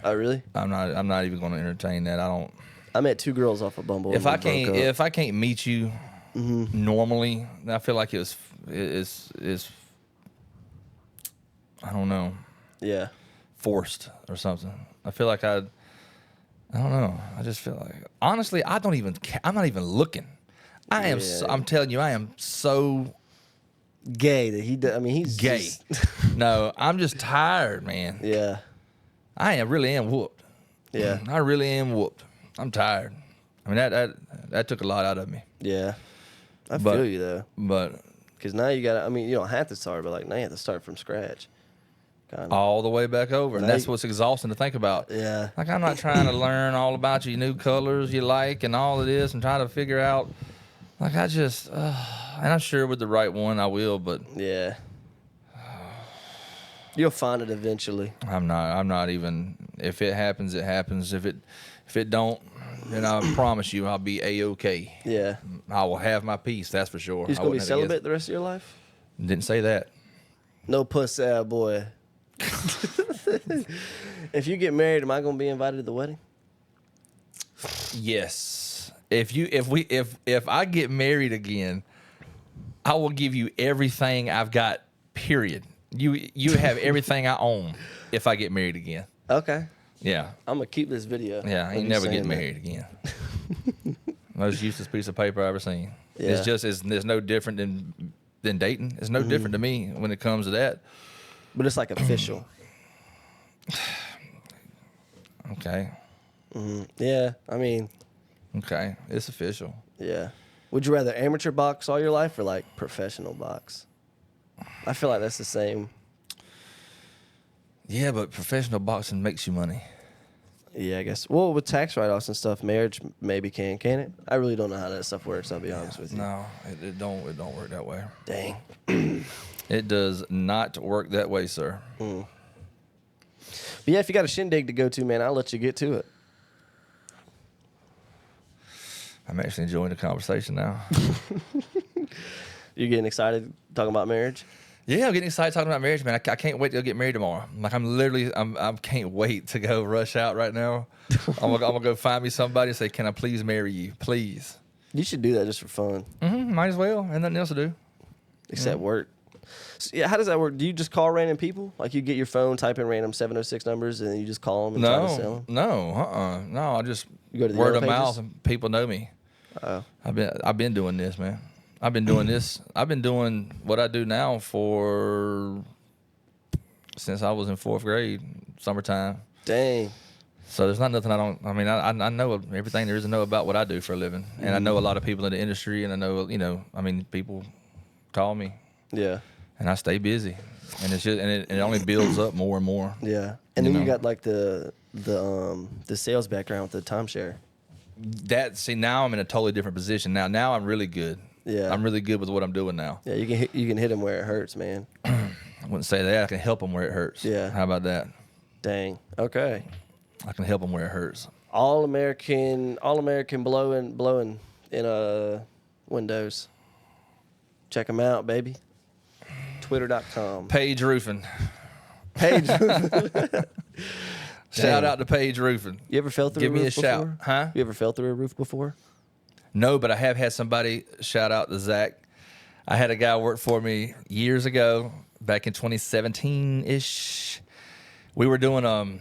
Oh, really? I'm not even going to entertain that. I don't. I met 2 girls off of Bumble. If and I we broke can't up. if I can't meet you normally, then I feel like it's I don't know, Yeah. forced or something. I feel like I don't know. I just feel like, honestly, I'm not even looking. I'm telling you, I am so Gay that he does. I mean, he's gay. just- No, I'm just tired, man. yeah. Really am whooped. Yeah. I really am whooped. I'm tired. I mean, that took a lot out of me. Yeah. I But- feel you though. But Because now you got to, I mean, you don't have to start, but like now you have to start from scratch. Kind of. all the way back over, and Now that's you- what's exhausting to think about. Yeah. Like, I'm not trying to learn all about your new colors you like and all of this and trying to figure out. Like, I just, and I'm sure with the right one I will, but Yeah. You'll find it eventually. I'm not even. If it happens, it happens. If it don't, then I promise you I'll be A-OK. Yeah. I will have my peace. That's for sure. You just I going to be wouldn't have to celibate the rest of your life? guess. Didn't say that. No pussy, boy. If you get married, am I going to be invited to the wedding? Yes. If I get married again, I will give you everything I've got. Period. You have everything I own if I get married again. Okay. Yeah. I'm going to keep this video. Yeah. I of ain't you never saying getting that. married again. Most useless piece of paper I've ever seen. Yeah. It's no different than dating. It's no different to me when it comes to that. But it's like official. Okay. Yeah. I mean, Okay. It's official. yeah. Would you rather amateur box all your life or like professional box? I feel like that's the same. Yeah, but professional boxing makes you money. Yeah, I guess. Well, with tax write-offs and stuff, marriage maybe can it? I really don't know how that stuff works. I'll be honest with you. No, it don't work that way. Dang. It does not work that way, sir. But yeah, if you got a shindig to go to, man, I'll let you get to it. I'm actually enjoying the conversation now. You're getting excited talking about marriage? Yeah, I'm getting excited talking about marriage, man. I can't wait to go get married tomorrow. Like, I can't wait to go rush out right now. I'm gonna go find me somebody and say, "Can I please marry you, please?" You should do that just for fun, Might as well. Ain't nothing else to do. except work. So, yeah, how does that work? Do you just call random people? Like you get your phone, type in random 706 numbers, and then you just call them and try to sell them? No. I just You go to the word Yellow of mouth, Pages? and people know me. Oh, I've been doing this, man. I've been doing this. I've been doing what I do now since I was in 4th grade, summertime. dang. So there's not nothing I don't. I mean, I know everything there is to know about what I do for a living, and I know a lot of people in the industry, and I know, I mean, people call me, Yeah, and I stay busy, and it's just, and it only builds up more and more. yeah. And You then you know. got like the sales background with the timeshare. Now I'm in a totally different position. Now I'm really good. Yeah. I'm really good with what I'm doing now. Yeah, you can hit them where it hurts, man. I wouldn't say that. I can help them where it hurts. Yeah. How about that? Dang. Okay. I can help them where it hurts. All American blowing in Windows. Check them out, baby. Twitter.com. Page Roofing. Page. Shout out to Page Roofing. You ever fell through Give a me a roof shout. before? Huh? You ever fell through a roof before? No, but I have had somebody, shout out to Zach. I had a guy work for me years ago, back in 2017-ish. We were doing,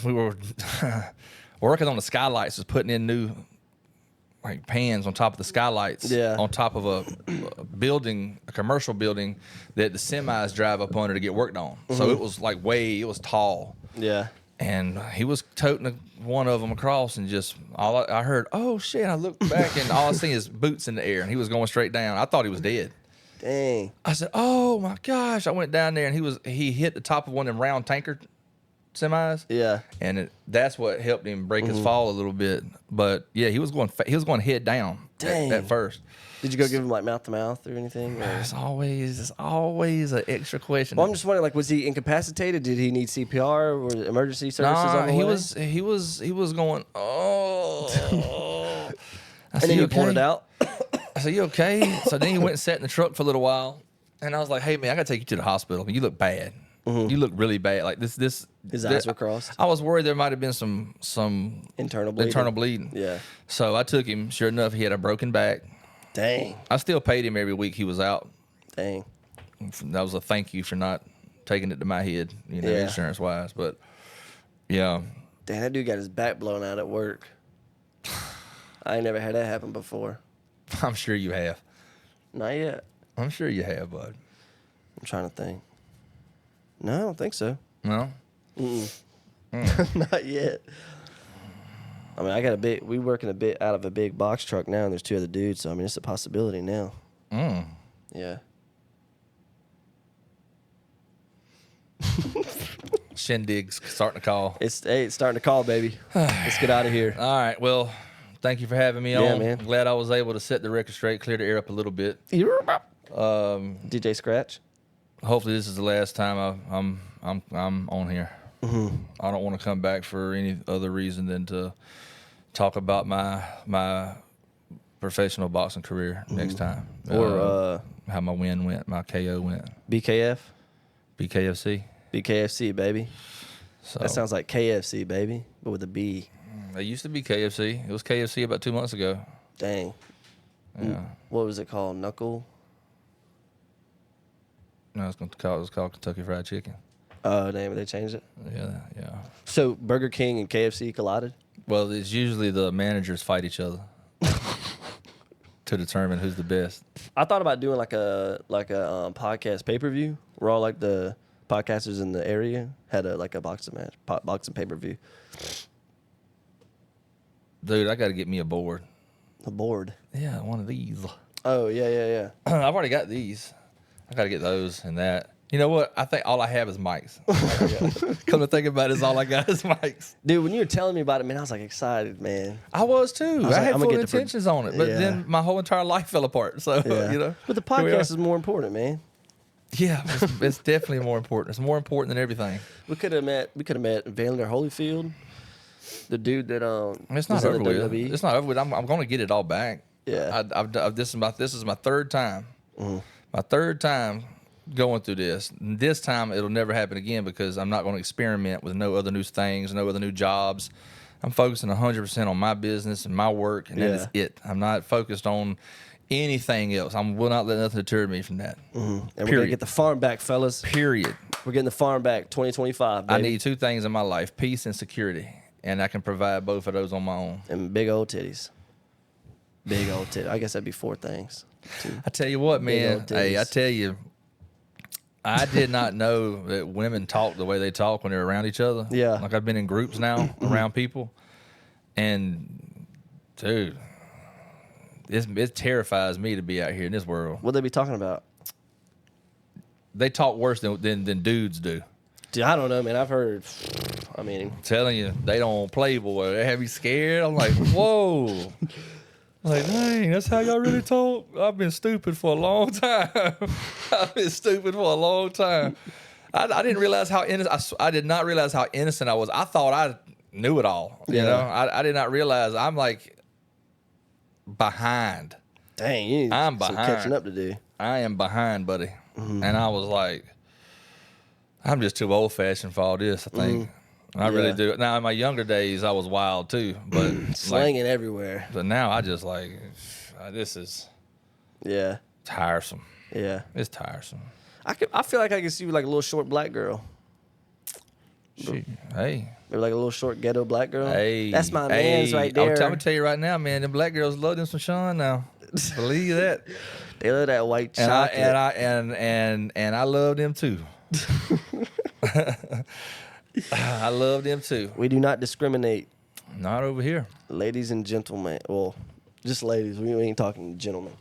we were working on the skylights, was putting in new like pans on top of the skylights, Yeah. on top of a building, a commercial building that the semis drive up under to get worked on. So it was like it was tall. Yeah. And he was toting one of them across, and just I heard, "Oh shit!" I looked back, and all I see is boots in the air, and he was going straight down. I thought he was dead. Dang. I said, "Oh my gosh!" I went down there, and he hit the top of one of them round tanker semis, Yeah. and that's what helped him break his fall a little bit. But yeah, he was going head down Dang. at first. Did you go give him like mouth to mouth or anything? Or? It's always an extra question. Well, I'm just wondering, like, was he incapacitated? Did he need CPR or emergency services on the he way? he was going, oh. I And said, then "You you pulled it okay?" out. I said, "You okay?" So then he went and sat in the truck for a little while, and I was like, "Hey man, I gotta take you to the hospital. You look bad." You look really bad. Like this. His eyes were crossed. I was worried there might have been some Internal bleeding. Yeah. So I took him. Sure enough, he had a broken back. Dang. I still paid him every week he was out. Dang. That was a thank you for not taking it to my head, insurance wise. But yeah. Damn, that dude got his back blown out at work. I ain't never had that happen before. I'm sure you have. Not yet. I'm sure you have, bud. I'm trying to think. No, I don't think so. No? Not yet. I mean, we working a bit out of a big box truck now, and there's 2 other dudes, so I mean, it's a possibility now. Yeah. Shindig's starting to call. It's starting to call, baby. Let's get out of here. All right. Well, thank you for having me on. Yeah, man. I'm glad I was able to set the record straight, clear the air up a little bit. DJ Scratch. Hopefully, this is the last time I'm on here. I don't want to come back for any other reason than to talk about my professional boxing career next time, Or how my win went, my KO went. BKF. BKFC. BKFC, baby. So That sounds like KFC, baby, but with a B. it used to be KFC. It was KFC about 2 months ago. Dang. Yeah. What was it called? Knuckle? No, it was called Kentucky Fried Chicken. Oh, damn, they changed it? Yeah. So Burger King and KFC collided? Well, it's usually the managers fight each other to determine who's the best. I thought about doing like a podcast pay-per-view where all like the podcasters in the area had a boxing match, boxing pay-per-view. Dude, I got to get me a board. A board? Yeah, one of these. Oh, yeah. I've already got these. I got to get those and that. You know what? I think all I have is mics. Come to think about it, is all I got is mics. Dude, when you were telling me about it, man, I was like excited, man. I was too. I had I'm full gonna get the intentions on it, but then my whole entire life fell apart. So, Yeah. But the podcast is more important, man. Yeah, it's definitely more important. It's more important than everything. We could have met Vander Holyfield, the dude that It's not was in over the with. WWE. It's not over with. I'm going to get it all back. Yeah. This is my third time. My third time going through this. And this time it'll never happen again because I'm not going to experiment with no other new things, no other new jobs. I'm focusing 100% on my business and my work, and that is it. I'm not focused on anything else. I will not let nothing deter me from that. And we're going to get the farm back, fellas. Period. We're getting the farm back 2025, baby. I need 2 things in my life, peace and security, and I can provide both of those on my own. And big old titties. Big old titties. I guess that'd be 4 things. 2. I tell you what, man. old Hey, I titties. tell you, I did not know that women talk the way they talk when they're around each other. Yeah. Like I've been in groups now around people, and dude, it terrifies me to be out here in this world. What'd they be talking about? They talk worse than dudes do. Dude, I don't know, man. I've heard, I mean, I'm telling you, they don't Playboy. They have me scared. I'm like, whoa. Like, dang, that's how y'all really talk? I've been stupid for a long time. I've been stupid for a long time. I didn't realize how innocent. I did not realize how innocent I was. I thought I knew it all. You know, I did not realize I'm like behind. dang, you need I'm some behind. catching up to do. I am behind, buddy. And I was like, I'm just too old fashioned for all this, I think. I really do. Now, in my younger days, I was wild too, but Slanging everywhere. But now I just like, this is tiresome. Yeah. It's tiresome. I feel like I can see you like a little short black girl. Hey. Maybe like a little short ghetto black girl. Hey. That's my man's right there. I'm gonna tell you right now, man, them black girls love them some Shawn now. Believe that. They love that white And chocolate. and I love them too. I love them too. We do not discriminate, Not over here. ladies and gentlemen. Well, just ladies. We ain't talking gentlemen.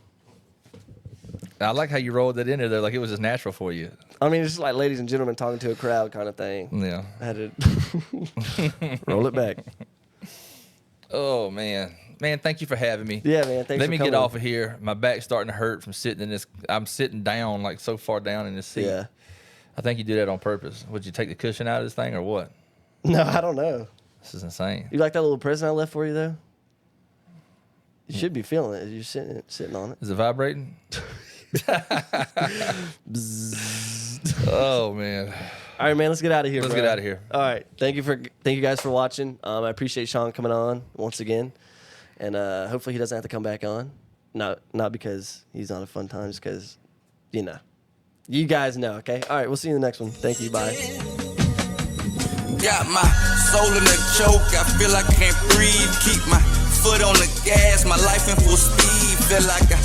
I like how you rolled that in there, though, like it was just natural for you. I mean, it's just like ladies and gentlemen talking to a crowd kind of thing. Yeah. I had to roll it back. Oh man, thank you for having me. Yeah, man. Thanks Let for me coming. get off of here. My back's starting to hurt from sitting in this. I'm sitting down, like so far down in this seat. Yeah. I think you did that on purpose. Would you take the cushion out of this thing or what? No, I don't know. This is insane. You like that little present I left for you, though? You should be feeling it. You're sitting on it. Is it vibrating? Oh man. All right, man. Let's get out of here. Let's bro. get out of here. All right. Thank you guys for watching. I appreciate Shawn coming on once again, and hopefully he doesn't have to come back on. Not because he's on a fun time, just because you guys know. Okay. All right. We'll see you in the next one. Thank you. Bye. Got my soul in a choke, I feel like I can't breathe. Keep my foot on the gas, my life in full speed. Feel like I